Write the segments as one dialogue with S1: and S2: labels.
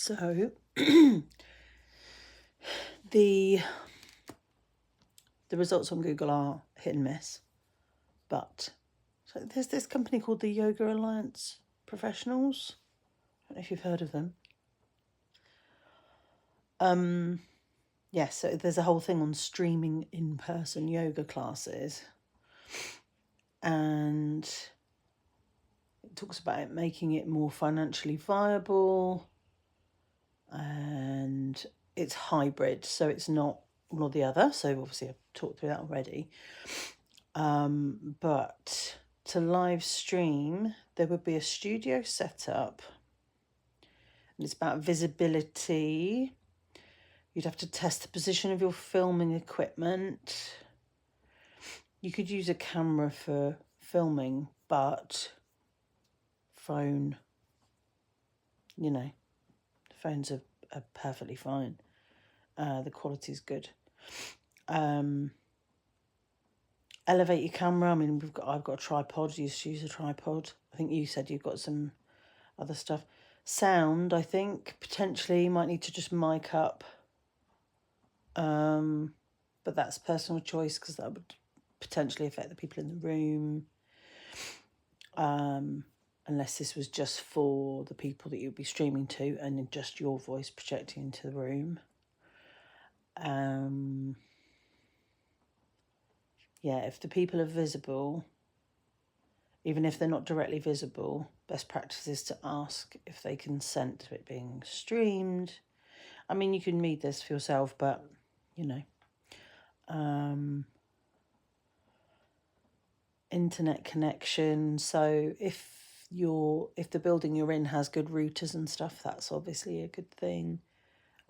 S1: So the results on Google are hit and miss, but so there's this company called the Yoga Alliance Professionals. I don't know if you've heard of them. Yeah, so there's a whole thing on streaming in-person yoga classes, and it talks about it making it more financially viable, and it's hybrid, so it's not one or the other. So obviously I've talked through that already. But to live stream, there would be a studio set up, and it's about visibility. You'd have to test the position of your filming equipment. You could use a camera for filming, but phone, the phones are perfectly fine. The quality's good. Elevate your camera. I mean, I've got a tripod. You just use a tripod. I think you said you've got some other stuff. Sound, I think potentially you might need to just mic up. But that's personal choice because that would potentially affect the people in the room. Unless this was just for the people that you'd be streaming to and just your voice projecting into the room. Yeah, if the people are visible, even if they're not directly visible, best practice is to ask if they consent to it being streamed. I mean, you can read this for yourself, but, internet connection. So if the building you're in has good routers and stuff, that's obviously a good thing.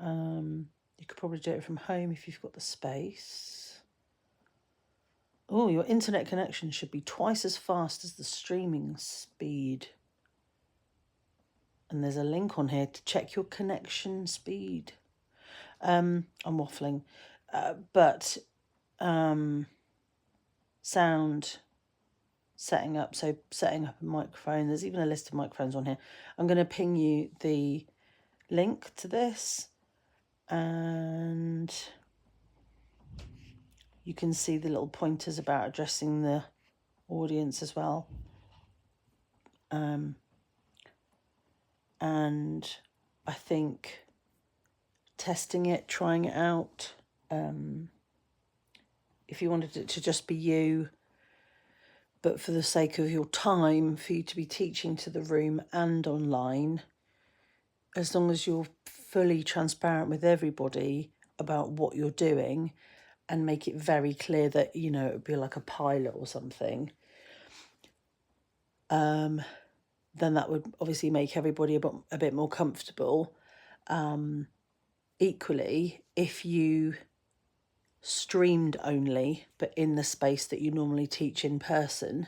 S1: You could probably do it from home if you've got the space. Oh, your internet connection should be twice as fast as the streaming speed. And there's a link on here to check your connection speed. I'm waffling. But sound setting up. So setting up a microphone. There's even a list of microphones on here. I'm going to ping you the link to this. And you can see the little pointers about addressing the audience as well. And I think testing it, trying it out, if you wanted it to just be you, but for the sake of your time, for you to be teaching to the room and online, as long as you're fully transparent with everybody about what you're doing and make it very clear that, it would be like a pilot or something, then that would obviously make everybody a bit more comfortable. Equally, if you streamed only, but in the space that you normally teach in person,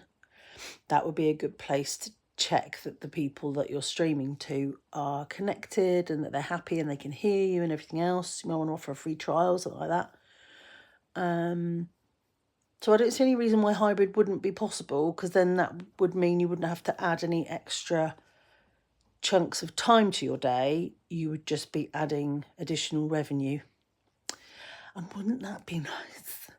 S1: that would be a good place to check that the people that you're streaming to are connected and that they're happy and they can hear you and everything else. You might want to offer a free trial, something like that. So I don't see any reason why hybrid wouldn't be possible, because then that would mean you wouldn't have to add any extra chunks of time to your day. You would just be adding additional revenue. And wouldn't that be nice?